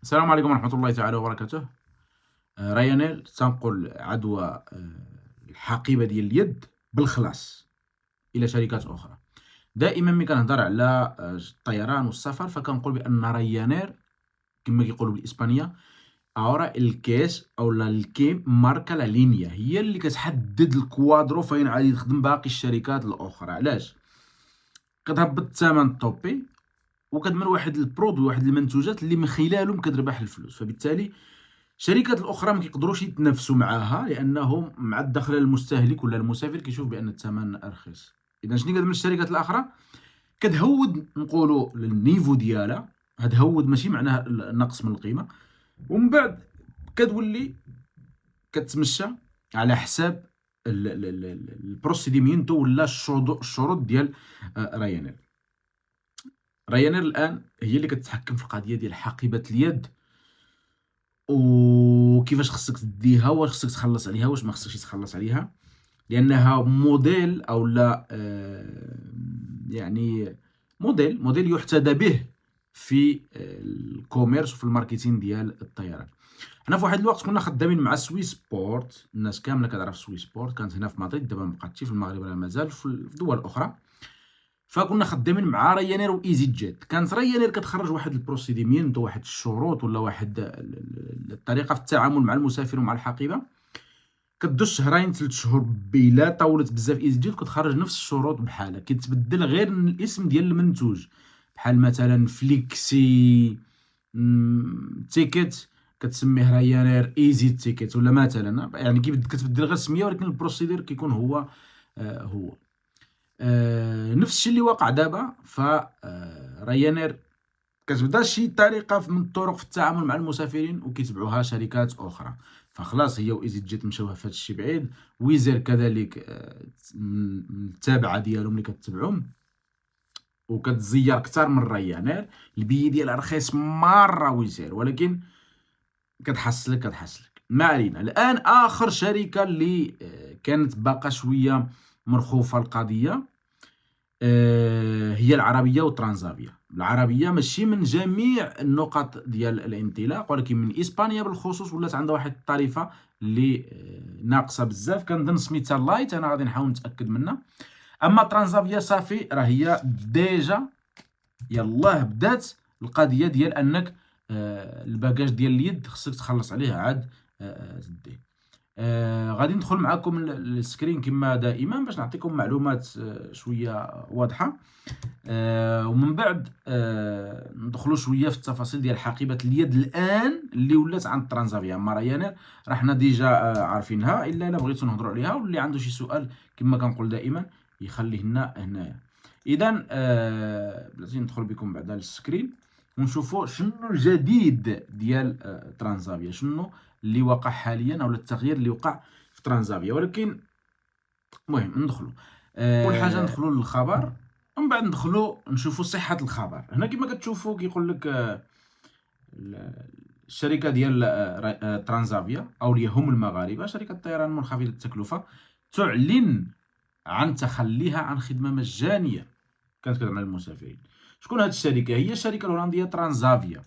السلام عليكم ورحمة الله تعالى وبركاته. رايانير تنقل عدوى الحقيبة ديال اليد بالخلاص إلى شركات أخرى. دائما ملي كنهضر على الطيران والسفر فكنقول بأن رايانير كما كيقولوا بالإسبانية ahora el que es أولا el que marca la línea هي اللي كتحدد الكوادرو فين غادي تخدم باقي الشركات الأخرى. علاش؟ كتهبط الثمن الطوبي وكتمر واحد البرودوي واحد المنتوجات اللي من خلالهم كتربح الفلوس، فبالتالي الشركات الاخرى ما كيقدروش يتنافسوا معاها لانهم مع الدخل المستهلك ولا المسافر كيشوف بان الثمن رخيص. اذا شنو كتعمل الشركات الاخرى؟ كتهود نقولوا للنيفو ديالها، هاد هود ماشي معناه نقص من القيمه، ومن بعد كتولي كتمشى على حساب البروسيديمينتو ولا الشروط ديال رايانير. رايانير الان هي اللي كتتحكم في القضيه ديال حقيبه اليد وكيفاش خصك تديها، واش خصك تخلص عليها واش ما خصكش تخلص عليها، لانها موديل او لا يعني موديل يحتذى به في الكوميرس وفي الماركتين ديال الطيران. حنا في واحد الوقت كنا خدامين مع سويس بورت، الناس كامله كتعرف سويس بورت، كانت هنا في مدريد، دابا مابقاتش في المغرب راه مازال في دول اخرى. فكنا خدامين مع رايانير وايزي جيت. كانت رايانير كتخرج واحد البروسيديمينتو واحد الشروط ولا واحد الطريقه في التعامل مع المسافر ومع الحقيبه، كدوز شهرين 3 شهور بلا طولت بزاف. ايزي جيت كتخرج نفس الشروط بحالها، كيتبدل غير الاسم ديال المنتوج، بحال مثلا فليكسي تيكيت كتسميه رايانير ايزي تيكيت، ولا مثلا يعني كتبدل غير السميه ولكن البروسيدير كيكون هو نفس الشيء اللي واقع دابا. ف رايانير كتبدا شي طريقه من الطرق في التعامل مع المسافرين وكيتبعوها شركات اخرى، فخلاص هي وايزي جيت مشاوها في هذا الشيء بعيد، ويزير كذلك التابعه ديالهم اللي كتبعهم وكتزير اكثر من رايانير. البي ديالها رخيص مره ويزير، ولكن كتحصلك ما علينا. الان اخر شركه اللي كانت باقا شويه مرخوفه القضيه هي العربيه وترانزافيا. العربيه ماشي من جميع النقط ديال الانطلاق، ولكن من اسبانيا بالخصوص ولات عندها واحد الطريفه اللي ناقصه بزاف، كنظن سميتها لايت، انا غادي نحاول نتاكد منها. اما ترانزافيا صافي راه هي ديجا يلاه بدات القضيه ديال انك الباكاج ديال اليد خصك تخلص عليه عاد تديه. غادي ندخل معكم السكرين كما دائما باش نعطيكم معلومات شويه واضحه، ومن بعد ندخلوا شويه في التفاصيل ديال حقيبه اليد الان اللي ولات عند ترانزافيا. اما رايانير راه حنا ديجا عارفينها، الا بغيتو نهضروا عليها واللي عنده شي سؤال كما كنقول دائما يخليه لنا هنايا. اذا بلاتي ندخل بكم بعدا للسكرين ونشوفوا شنو الجديد ديال ترانزافيا، شنو اللي وقع حاليا او التغيير اللي وقع في ترانزافيا. ولكن المهم ندخلوا اول حاجه ندخلوا للخبر ومن بعد ندخلوا نشوفوا صحه الخبر. هنا كما كتشوفوا كيقول لك الشركه ديال ترانزافيا او اللي هم المغاربه، شركه طيران منخفضه التكلفه، تعلن عن تخليها عن خدمه مجانيه كانت كتعمل على المسافرين. شكون هذه الشركه؟ هي الشركه الهولنديه ترانزافيا.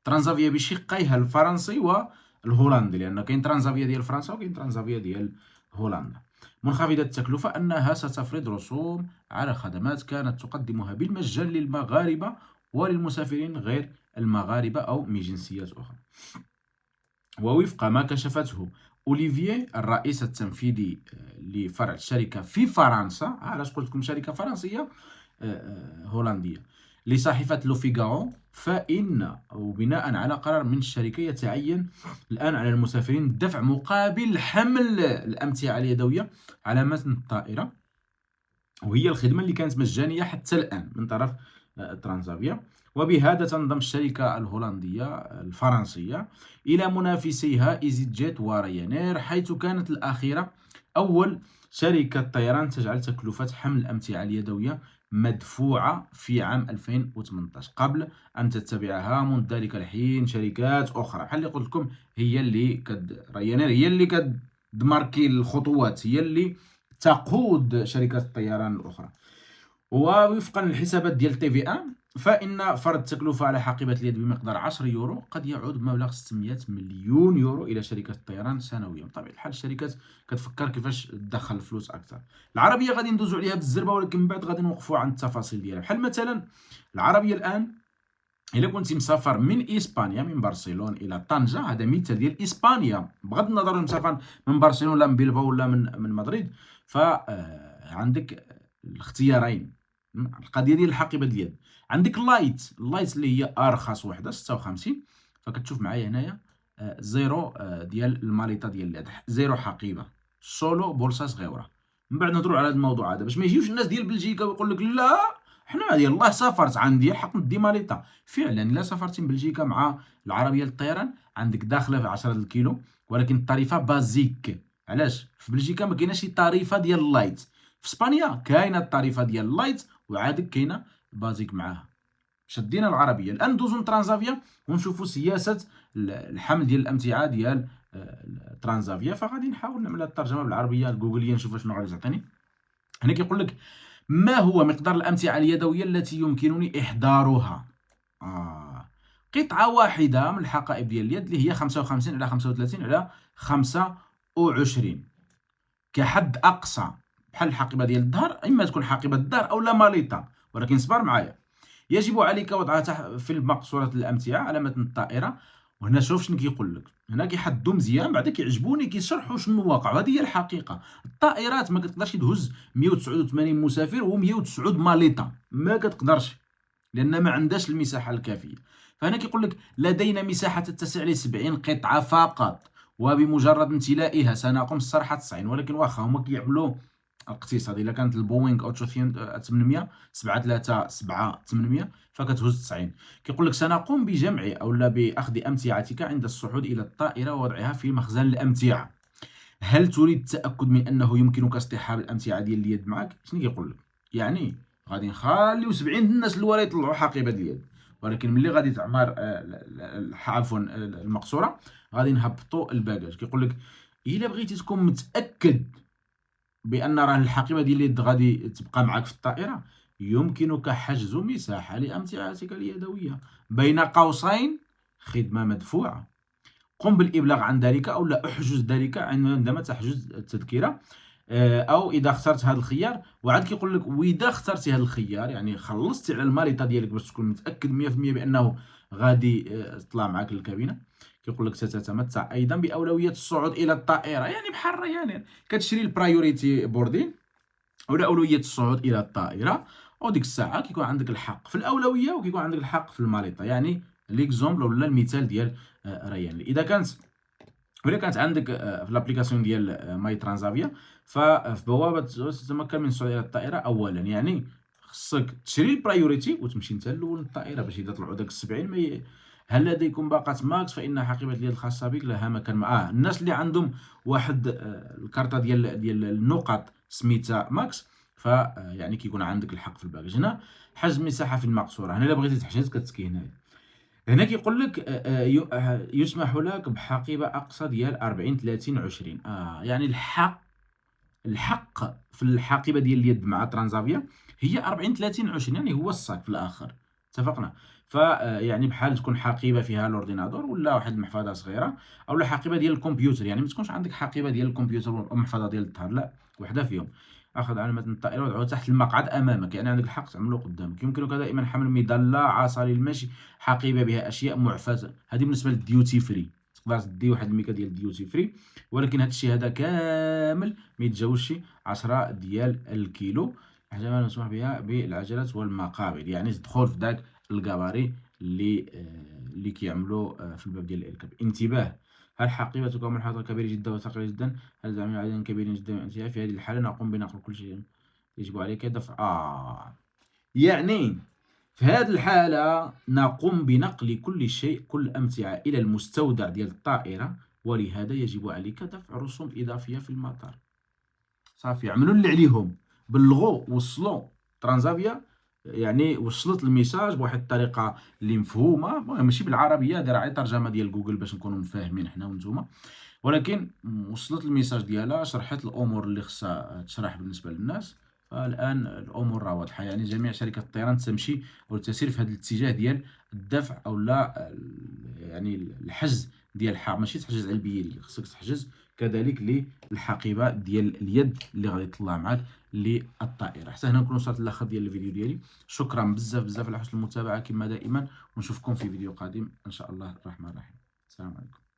ترانزافيا بشقيها الفرنسي والهولندي، لان كاين ترانزافيا ديال فرنسا وكاين ترانزافيا ديال هولندا. منخفضة التكلفة أنها ستفرض رسوم على خدمات كانت تقدمها بالمجان للمغاربة وللمسافرين غير المغاربة أو من جنسيات أخرى. ووفق ما كشفته أوليفييه الرئيس التنفيذي لفرع الشركة في فرنسا، علاش قلت لكم شركة فرنسية هولندية، لصحيفة لو فيغارو، فإن وبناء على قرار من الشركة يتعين الآن على المسافرين دفع مقابل حمل الأمتعة اليدوية على متن الطائرة، وهي الخدمة اللي كانت مجانية حتى الآن من طرف ترانزافيا. وبهذا تنضم الشركة الهولندية الفرنسية إلى منافسيها ايزي جيت ورايانير، حيث كانت الأخيرة أول شركة طيران تجعل تكلفة حمل الأمتعة اليدوية مدفوعة في عام 2018 قبل أن تتبعها منذ ذلك الحين شركات أخرى. بحال اللي قلت لكم هي اللي رايانير هي اللي كدماركي الخطوات، هي اللي تقود شركات الطيران الأخرى. ووفقا للحسابات ديال تي في ان فإن فرض التكلفة على حقيبة اليد بمقدار 10 يورو قد يعود بمبلغ 600 مليون يورو إلى شركة الطيران سنويا. بطبيعة الحال الشركات كتفكر كيفاش تدخل الفلوس أكثر. العربية غادي ندوزو عليها بالزربة، ولكن من بعد غادي نوقفو عند التفاصيل ديالها. بحال مثلا العربية الآن إلا كنتي مسافر من إسبانيا، من برشلونة إلى طنجة، هذا مثال ديال إسبانيا، بغض النظر مسافر من برشلونة ولا من بلباو ولا من مدريد، فعندك الاختيارين. القضية ديال الحقيبة ديال اليد، عندك اللايت اللي هي أرخص وحدة 56، فكتشوف معايا هنايا زيرو ديال الماليطة ديال اليد، زيرو حقيبة، سولو بولصة صغيرة. من بعد نهضروا على هذا الموضوع هذا باش ما يجيوش الناس ديال بلجيكا ويقول لك لا حنا يلاه سافرت عندي الحق ندي ماليطا. فعلا الا سافرتي من بلجيكا مع العربيه للطيران عندك داخله في 10 الكيلو، ولكن الطريفه بازيك. علاش؟ في بلجيكا ما كايناش الطريفه ديال اللايت، في اسبانيا كاينه الطريفه ديال اللايت وعادك كاينه بازيك معاها. شدينا العربيه. الان ندوزو لترانزافيا ونشوفوا سياسه الحمل ديال الامتعه ديال ترانزافيا. فغادي نحاول نعمل الترجمه بالعربيه الجوجليه نشوف شنو غادي تعطيني. هنا كيقول لك ما هو مقدار الأمتعة اليدوية التي يمكنني إحضارها؟ قطعة واحدة من الحقائب ديال اليد اللي هي 55 على 35 على 25 كحد أقصى، بحال الحقيبة ديال الظهر، إما تكون حقيبة الظهر أو لا ماليطة. ولكن صبر معايا. يجب عليك وضعها في المقصورة الأمتعة على متن الطائرة. وهنا شوف شنو كيقول لك، هنا كيحدوا مزيان، بعدا كيعجبوني كيشرحوا شنو واقع، وهذه هي الحقيقه. الطائرات ما كتقدرش تهز 189 مسافر و109 ماليطه، ما كتقدرش، لان ما عندهاش المساحه الكافيه. فهنا كيقول لك لدينا مساحه تتسع ل 70 قطعه فقط، وبمجرد امتلائها سنقوم بالصراحه 90. ولكن واخا هما كيعملوا الاقتصاد، الا كانت البوينغ او 800 737 800 فكتهز 90. كيقول لك سنقوم بجمع او لا باخذ امتعتك عند الصعود الى الطائره ووضعها في مخزن الامتعه. هل تريد التاكد من انه يمكنك اصطحاب الامتعه ديال اليد معك؟ شنو كيقول لك؟ يعني غادي نخليو 70 الناس الاولى يطلعوا حقيبه اليد، ولكن ملي غادي تعمر عفوا المقصوره غادي نهبطوا الباجاج. كيقول لك الا بغيتي تكون متاكد بان راه الحقيبه ديال اليد غادي تبقى معك في الطائره، يمكنك حجز مساحه لامتعتك اليدويه، بين قوسين خدمه مدفوعه. قم بالابلاغ عن ذلك او لا احجز ذلك عندما تحجز التذكره. او اذا اخترت هذا الخيار، وعاد كيقول لك واذا اخترتي هذا الخيار يعني خلصتي على الماليطه ديالك باش تكون متاكد 100% بانه غادي تطلع معك للكابينه، كيقول لك ستتمتع ايضا باولويه الصعود الى الطائره. يعني بحال يعني كتشري البرايوريتي بوردين ولا اولويه الصعود الى الطائره، وديك الساعه كيكون عندك الحق في الاولويه وكيكون عندك الحق في الماليطه. يعني ليكزومبل ولا المثال ديال ريان. اذا كانت عندك في لابليكاسيون ديال ماي ترانزافيا، ففي بوابه تتمكن من الصعود الى الطائره اولا. يعني خصك تشري البرايوريتي وتمشي انت الاول للطائره باش اذا طلعوا داك 70 هل لديكم باقة ماكس فإن حقيبة اليد الخاصة بك لها مكان الناس اللي عندهم واحد الكارطة ديال النقط سميتها ماكس، فيعني كيكون عندك الحق في الباكج. هنا حجز مساحة في المقصورة، هنا الا بغيتي تحجز كتسكي هنايا. هنا كيقول لك يسمح لك بحقيبة أقصى ديال 40 30 20. يعني الحق في الحقيبة ديال اليد مع ترانزافيا هي 40 30 20، يعني هو الصاك في الآخر. اتفقنا؟ فيعني بحال تكون حقيبه فيها الاوردينادور ولا واحد المحفظه صغيره، او حقيبه ديال الكمبيوتر. يعني ما تكونش عندك حقيبه ديال الكمبيوتر ومحفظه ديال الظهر، لا، وحده فيهم. اخذ علامه الطائره وضعه تحت المقعد امامك، يعني عندك الحق تعمله قدامك. يمكنك دائما حمل مظله عصا للمشي، حقيبه بها اشياء معفاه. هذه بالنسبه للديوتي فري، تقدر تدي واحد الميكا ديال الديوتي فري، ولكن هذا الشيء هذا كامل ما يتجاوزش 10 ديال الكيلو. حاجه ما مسموح بها بالعجلات والمقابل، يعني تدخل في ذاك الكباري اللي كيعملوا في الباب ديال الاركاب. انتباه، هل حقيبتك منحدرة كبيرة جدا وثقيلة جدا؟ هل تعمل عددا كبيرا جدا من الامتعة؟ في هذه الحالة نقوم بنقل كل شيء يجب عليك دفع يعني في هذه الحالة نقوم بنقل كل شيء، كل الأمتعة إلى المستودع ديال الطائرة، ولهذا يجب عليك دفع رسوم إضافية في المطار. صافي، عملوا اللي عليهم، بلغوا وصلوا ترانزافيا، يعني وصلت الميساج بواحد الطريقه اللي مفهومه، ماشي بالعربيه، دايره على ترجمه ديال جوجل باش نكونوا مفاهمين حنا وانتوما، ولكن وصلت الميساج ديالها، شرحت الامور اللي خصها تشرح بالنسبه للناس. فالآن الأمور راه واضحة، يعني جميع شركات الطيران تمشي أو تسير في هذا الاتجاه ديال الدفع أو لا يعني الحجز ديال ماشي تحجز على البيي اللي خصك تحجز، كذلك للحقيبة ديال اليد اللي غادي تطلع معاك للطائرة. حتى هنا نكون وصلت للآخر ديال الفيديو ديالي. شكرا بزاف على حسن المتابعة كما دائما، ونشوفكم في فيديو قادم إن شاء الله الرحمن الرحيم. السلام عليكم.